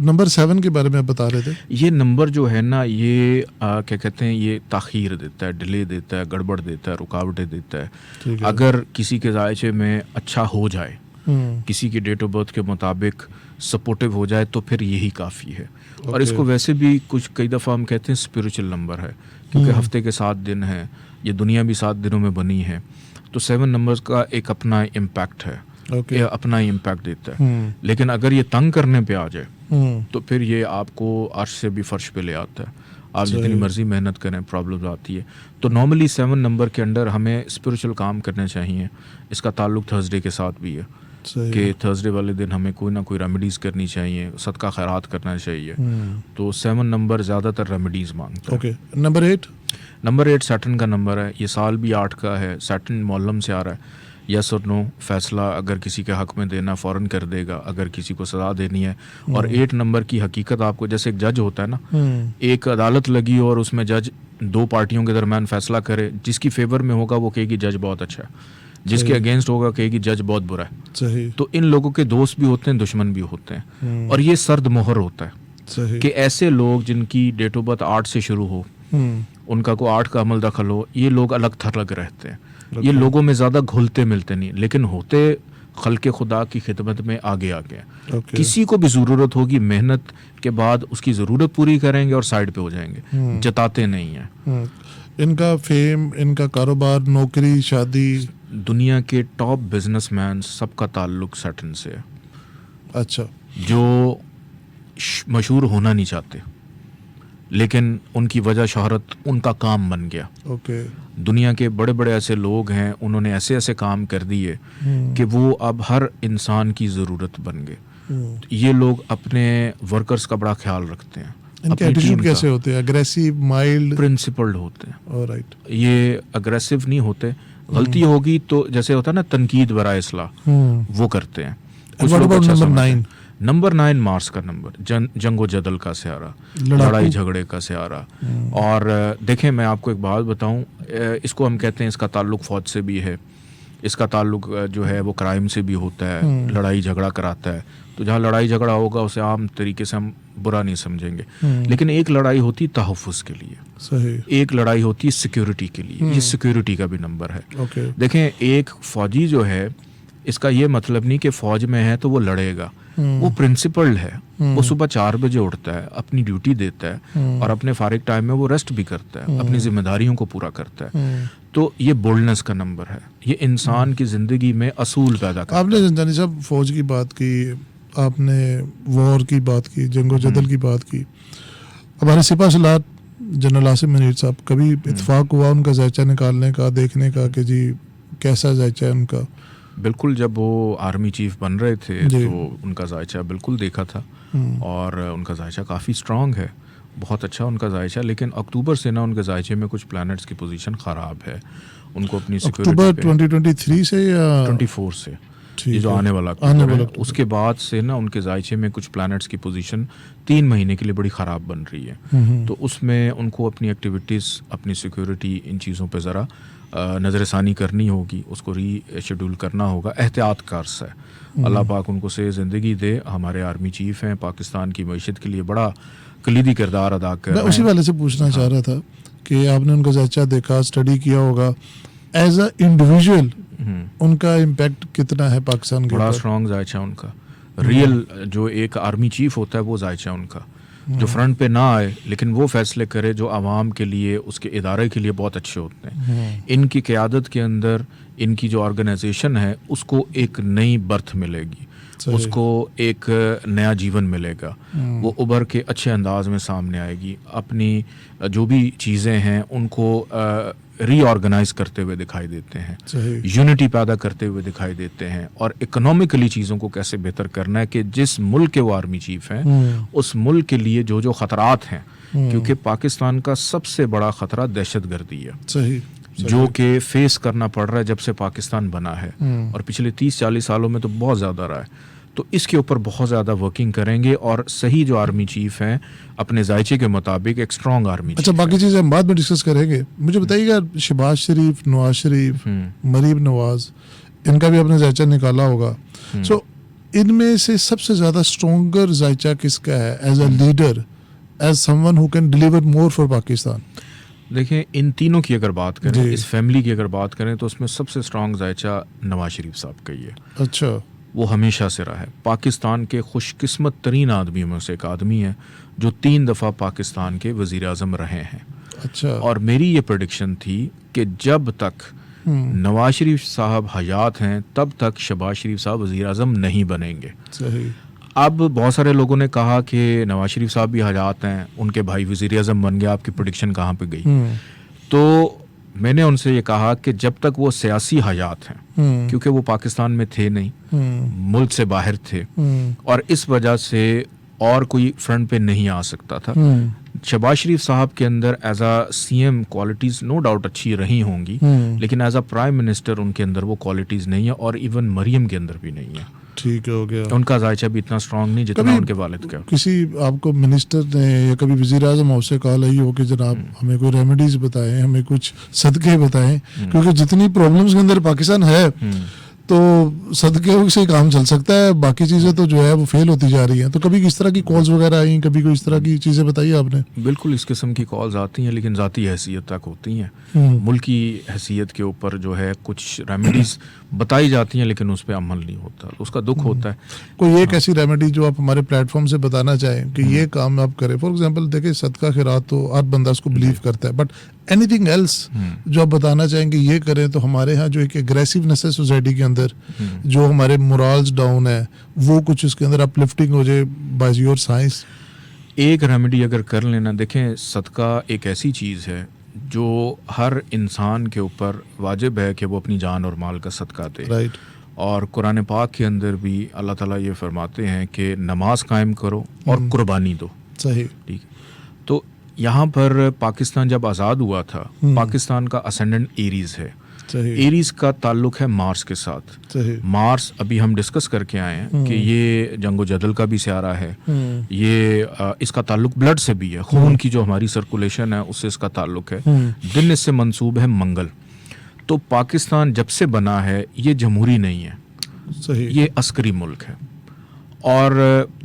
Number 7 के बारे में आप बता रहे थे। ये नंबर जो है ना, ये क्या कहते हैं, ये ताख़ीर देता है, डिले देता है, गड़बड़ देता है, रुकावटें देता है। अगर किसी के जायचे में अच्छा हो जाए, किसी की डेट ऑफ बर्थ के मुताबिक सपोर्टिव हो जाए, तो फिर यही काफ़ी है। और इसको वैसे भी कई दफ़ा हम कहते हैं स्पिरिचुअल नंबर है, क्योंकि हफ्ते के 7 दिन हैं, ये दुनिया भी 7 दिनों में बनी है। तो 7 नंबर्स का एक अपना इम्पैक्ट है, ये अपना ही इम्पैक्ट देता है। लेकिन अगर ये तंग करने पे आ जाए तो फिर ये आपको अर्श से भी फर्श पे ले आता है। आप जितनी मर्जी मेहनत करें, प्रॉब्लम आती है। तो नॉर्मली 7 नंबर के अंडर हमें स्पिरिचुअल काम करने चाहिए। इसका ताल्लुक थर्सडे के साथ भी है कि थर्सडे वाले दिन हमें कोई ना कोई रेमेडीज़ करनी चाहिए, सदका खैरात करना चाहिए। तो 7 नंबर ज़्यादातर रेमेडीज़ मांगता है। नंबर 8 सैटर्न का नंबर है। ये साल भी 8 का है। सैटर्न मौलम से आ रहा है। यस और नो फैसला अगर किसी के हक में देना फ़ौरन कर देगा, अगर किसी को सज़ा देनी है। और 8 नंबर की हकीकत आपको, जैसे एक जज होता है ना, एक अदालत लगी और उसमें जज 2 पार्टियों के दरमियान फैसला करे, जिसकी फेवर में होगा वो कहेगी जज बहुत अच्छा है, जिसके अगेंस्ट होगा कहेगी जज बहुत बुरा है। तो इन लोगों के दोस्त भी होते हैं, दुश्मन भी होते हैं। और ये सर्द मोहर होता है कि ऐसे लोग जिनकी डेट ऑफ बर्थ 8 से शुरू हो, उनका को 8 का अमल दखल हो, ये लोग अलग थलग रहते हैं। ये लोगों में ज़्यादा घुलते मिलते नहीं, लेकिन होते खल्के खुदा की खिदमत में आगे आगे। किसी को भी ज़रूरत होगी, मेहनत के बाद उसकी ज़रूरत पूरी करेंगे और साइड पे हो जाएंगे, जताते नहीं हैं। इनका फेम, इनका कारोबार, नौकरी, शादी, दुनिया के टॉप बिजनेसमैन सबका ताल्लुक सैटर्न से है। अच्छा। जो मशहूर होना नहीं चाहते, लेकिन उनकी वजह शोहरत उनका काम बन गया। दुनिया के बड़े बड़े ऐसे लोग हैं, उन्होंने ऐसे ऐसे काम कर दिए कि वो अब हर इंसान की ज़रूरत बन गए। ये लोग अपने वर्कर्स का बड़ा ख्याल रखते हैं। इनके एटीट्यूड कैसे होते हैं? अग्रेसिव, माइल्ड, प्रिंसिपल्ड होते हैं। ऑलराइट। ये अग्रेसिव नहीं होते। गलती होगी तो जैसे होता है ना तनकीद बराए इस्लाह, वो करते हैं। कुछ लोग अच्छा समझते हैं। नंबर 9 मार्स का नंबर, जंगो जदल का सहारा, लड़ाई झगड़े का सहारा। और देखें, मैं आपको एक बात बताऊं, इसको हम कहते हैं, इसका ताल्लुक फौज से भी है, इसका ताल्लुक जो है वो क्राइम से भी होता है, लड़ाई झगड़ा कराता है। तो जहाँ लड़ाई झगड़ा होगा उसे आम तरीके से हम बुरा नहीं समझेंगे, लेकिन एक लड़ाई होती तहफ़्फ़ुज़ के लिए, एक लड़ाई होती है सिक्योरिटी के लिए। ये सिक्योरिटी का भी नंबर है। देखें, एक फौजी जो है, इसका ये मतलब नहीं कि फौज में है तो वो लड़ेगा। वो प्रिंसिपल्ड है। वो सुबह 4 बजे उठता है, अपनी ड्यूटी देता है, और अपने फारिग टाइम में वो रेस्ट भी करता है, अपनी जिम्मेदारियों को पूरा करता है। तो ये बोल्डनेस का नंबर है। ये इंसान की जिंदगी में असूल पैदा करता है। आपने ज़ंजानी साहब फौज की बात की, आपने वॉर की बात की, जंगो जदल की बात की। हमारे सिपा सलार जनरल आसिम मुनीर साहब, कभी इत्तेफाक हुआ उनका जायचा निकालने का, देखने का कि जी कैसा जायचा है उनका? बिल्कुल, जब वो आर्मी चीफ बन रहे थे तो उनका जायचा बिल्कुल देखा था, और उनका जायचा काफ़ी स्ट्रॉन्ग है, बहुत अच्छा उनका जायचा। लेकिन अक्टूबर से ना उनके जायचे में कुछ प्लैनेट्स की पोजीशन ख़राब है। उनको अपनी सिक्योरिटी अक्टूबर 2023 से या 24 से, ये जो आने वाला अक्टूबर है, उसके बाद से ना उनके जायचे में कुछ प्लैनेट्स की पोजीशन 3 महीने के लिए बड़ी ख़राब बन रही है। तो उसमें उनको अपनी एक्टिविटीज़, अपनी सिक्योरिटी, इन चीज़ों पे ज़रा नज़रसानी करनी होगी, उसको रीशेड्यूल करना होगा। एहतियात कार है। अल्लाह पाक उनको से ज़िंदगी दे। हमारे आर्मी चीफ़ हैं, पाकिस्तान की मईशत के लिए बड़ा कलीदी किरदार अदा कर रहे हैं। उसी वाले से पूछना चाह रहा था कि आपने उनका जायचा देखा, स्टडी किया होगा, एज अ इंडिविजुअल उनका इम्पैक्ट कितना है पाकिस्तान के? बड़ा स्ट्रॉन्ग जायचा उनका। रियल जो एक आर्मी चीफ होता है वो जायचा उनका, जो फ्रंट पे ना आए लेकिन वो फैसले करे जो आवाम के लिए, उसके इदारे के लिए बहुत अच्छे होते हैं। इनकी क़यादत के अंदर इनकी जो ऑर्गेनाइजेशन है उसको एक नई बर्थ मिलेगी, उसको एक नया जीवन मिलेगा। वो उभर के अच्छे अंदाज में सामने आएगी, अपनी जो भी चीज़ें हैं उनको रीऑर्गेनाइज करते हुए दिखाई देते हैं, यूनिटी पैदा करते हुए दिखाई देते हैं, और इकोनॉमिकली चीज़ों को कैसे बेहतर करना है कि जिस मुल्क के वो आर्मी चीफ हैं उस मुल्क के लिए जो जो ख़तरात हैं, क्योंकि पाकिस्तान का सबसे बड़ा ख़तरा दहशतगर्दी है, जो कि फेस करना पड़ रहा है जब से पाकिस्तान बना है, और पिछले 30-40 सालों में तो बहुत ज़्यादा रहा है। तो इसके ऊपर बहुत ज़्यादा वर्किंग करेंगे, और सही जो आर्मी चीफ हैं अपने जायचे के मुताबिक एक स्ट्रॉन्ग आर्मी। अच्छा, बाकी चीज़ें हम बाद में डिस्कस करेंगे। मुझे बताइएगा, शहबाज शरीफ, नवाज शरीफ, मरीम नवाज, इनका भी अपना जायचा निकाला होगा। सो इनमें से सबसे ज़्यादा स्ट्रॉन्गर जायचा किसका है as a leader, as someone who can deliver more for Pakistan? देखिए, इन तीनों की अगर बात करें, जी। इस फैमिली की अगर बात करें, तो उसमें सबसे स्ट्रांग जायचा नवाज शरीफ साहब का ही है। अच्छा। वो हमेशा से रहा है। पाकिस्तान के खुशकिस्मत तरीन आदमियों में से एक आदमी है जो 3 दफ़ा पाकिस्तान के वज़ीर आज़म रहे हैं। अच्छा। और मेरी ये प्रेडिक्शन थी कि जब तक नवाज शरीफ साहब हयात हैं तब तक शहबाज शरीफ साहब वज़ीर आज़म नहीं बनेंगे। सही। अब बहुत सारे लोगों ने कहा कि नवाज शरीफ साहब भी हयात हैं, उनके भाई वज़ीर आज़म बन गए, आपकी प्रेडिक्शन कहाँ पे गई? तो मैंने उनसे ये कहा कि जब तक वो सियासी हयात हैं, क्योंकि वो पाकिस्तान में थे नहीं, मुल्क से बाहर थे, और इस वजह से और कोई फ्रंट पे नहीं आ सकता था। शहबाज शरीफ साहब के अंदर as a CM qualities no doubt अच्छी रही होंगी, लेकिन एज अ प्राइम मिनिस्टर उनके अंदर वो क्वालिटीज़ नहीं है, और इवन मरियम के अंदर भी नहीं है। ठीक हो गया। उनका जायचा भी इतना स्ट्रांग नहीं जितना उनके वालिद का। किसी आपको मिनिस्टर ने या कभी वज़ीर आज़म आपसे कॉल आई हो कि जनाब हमें कोई रेमेडीज बताएं, हमें कुछ सदके बताएं, क्योंकि जितनी प्रॉब्लम्स के अंदर पाकिस्तान है तो सदके से काम चल सकता है, बाकी चीज़ें तो जो है वो फेल होती जा रही हैं। तो कभी किस तरह की कॉल्स वगैरह आई, कभी कोई इस तरह की चीज़ें बताई आपने? बिल्कुल इस किस्म की कॉल्स आती हैं, लेकिन ज़ाती हैसियत तक होती हैं। मुल्क की हैसियत के ऊपर जो है कुछ रेमेडीज़ बताई जाती हैं, लेकिन उस पर अमल नहीं होता, तो उसका दुख होता है। कोई एक ऐसी रेमेडी जो आप हमारे प्लेटफॉर्म से बताना चाहें कि ये काम आप करें? फॉर एग्जांपल देखिए, सदका खैरात तो हर बंदा उसको बिलीव करता है, बट एनीथिंग एल्स जो आप बताना चाहेंगे ये करें तो हमारे यहाँ जो एक एग्रेसिवनेस है सोसाइटी के अंदर, जो हमारे मोरल्स डाउन है, वो कुछ उसके अंदर अपलिफ्टिंग हो जाए बाय योर साइंस? एक रेमेडी अगर कर लेना, देखें, सदका एक ऐसी चीज़ है जो हर इंसान के ऊपर वाजिब है कि वो अपनी जान और माल का सदका दे। राइट। और कुरान पाक के अंदर भी अल्लाह ताला ये फरमाते हैं कि नमाज कायम करो और कुर्बानी दो। सही। ठीक। तो यहाँ पर पाकिस्तान जब आज़ाद हुआ था, पाकिस्तान का असेंडेंट एरीज है। सही। एरीज का ताल्लुक है मार्स के साथ। सही। मार्स अभी हम डिस्कस करके आए हैं कि ये जंगो जदल का भी सियारा है, ये इसका ताल्लुक ब्लड से भी है, खून की जो हमारी सर्कुलेशन है उससे इसका ताल्लुक है। दिन इससे मंसूब है मंगल। तो पाकिस्तान जब से बना है ये जमहूरी नहीं है, सही। ये अस्करी मुल्क है। और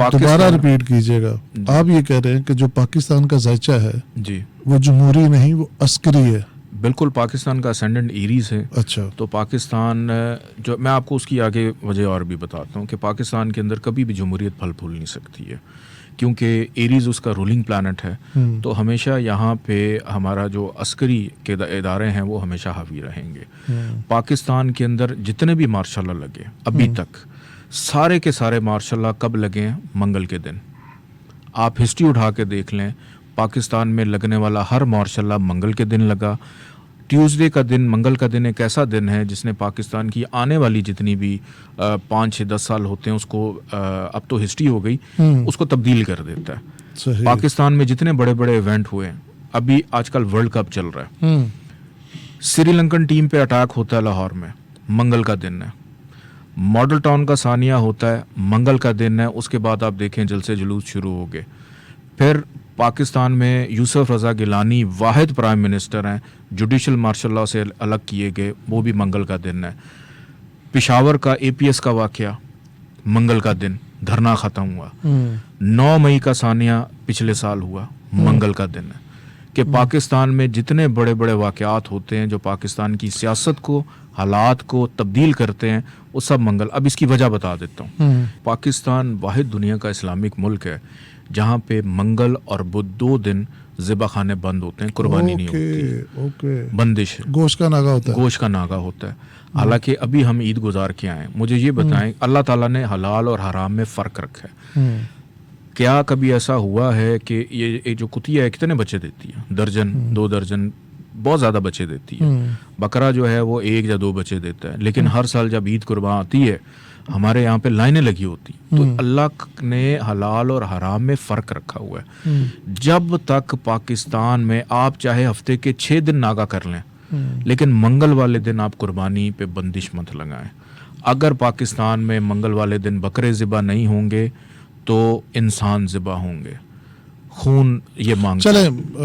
दोबारा रिपीट कीजिएगा, आप ये कह रहे हैं कि जो पाकिस्तान का जायचा है जी वो जमहूरी नहीं, वो अस्करी है? बिल्कुल, पाकिस्तान का असेंडेंट एरीज है। अच्छा। तो पाकिस्तान जो, मैं आपको उसकी आगे वजह और भी बताता हूँ कि पाकिस्तान के अंदर कभी भी जमहूरियत फल फूल नहीं सकती है, क्योंकि एरीज उसका रूलिंग प्लानट है। तो हमेशा यहाँ पे हमारा जो अस्करी के इदारे हैं वो हमेशा हावी रहेंगे। पाकिस्तान के अंदर जितने भी मार्शल लॉ लगे अभी तक, सारे के सारे मार्शल लॉ कब लगे हैं? मंगल के दिन। आप हिस्ट्री उठा के देख लें, पाकिस्तान में लगने वाला हर मार्शल लॉ मंगल के दिन लगा। ट्यूसडे का दिन, मंगल का दिन एक ऐसा दिन है जिसने पाकिस्तान की आने वाली जितनी भी 5-6-10 साल होते हैं उसको, अब तो हिस्ट्री हो गई, उसको तब्दील कर देता है। सही। पाकिस्तान में जितने बड़े बड़े इवेंट हुए हैं, अभी आजकल वर्ल्ड कप चल रहा है, श्रीलंकन टीम पे अटैक होता है लाहौर में, मंगल का दिन है। मॉडल टाउन का सानिया होता है, मंगल का दिन है। उसके बाद आप देखें जलसे जुलूस शुरू हो गए। फिर पाकिस्तान में यूसुफ रज़ा गिलानी वाहिद प्राइम मिनिस्टर हैं, जुडिशल मार्शल लॉ से अलग किए गए, वो भी मंगल का दिन है। पेशावर का APS का वाक़या मंगल का दिन, धरना ख़त्म हुआ। 9 मई का सानिया पिछले साल हुआ, मंगल का दिन है। कि पाकिस्तान में जितने बड़े बड़े वाक़यात होते हैं जो पाकिस्तान की सियासत को, हालात को तब्दील करते हैं, वो सब मंगल। अब इसकी वजह बता देता हूँ। पाकिस्तान वाहिद दुनिया का इस्लामिक मुल्क है जहाँ पे मंगल और बुध 2 दिन ज़िबा खाने बंद होते हैं, कुर्बानी नहीं होती, बंदिश है, गोश्त का नागा होता है, गोश्त का नागा होता है। हालांकि अभी हम ईद गुजार के आए, मुझे ये बताएं, अल्लाह ताला ने हलाल और हराम में फ़र्क रखा है। क्या कभी ऐसा हुआ है कि ये जो कुतिया है कितने बच्चे देती है? दर्जन, 2 दर्जन, बहुत ज़्यादा बच्चे देती है। बकरा जो है वो 1 या 2 बच्चे देता है, लेकिन हर साल जब ईद कुर्बान आती है हमारे यहाँ पे लाइनें लगी होती। तो अल्लाह ने हलाल और हराम में फ़र्क रखा हुआ है। जब तक पाकिस्तान में आप चाहे हफ्ते के 6 दिन नागा कर लें, लेकिन मंगल वाले दिन आप कुर्बानी पे बंदिश मत लगाएं। अगर पाकिस्तान में मंगल वाले दिन बकरे ज़िबा नहीं होंगे तो इंसान ज़िबा होंगे। खून ये मांगता है। चलें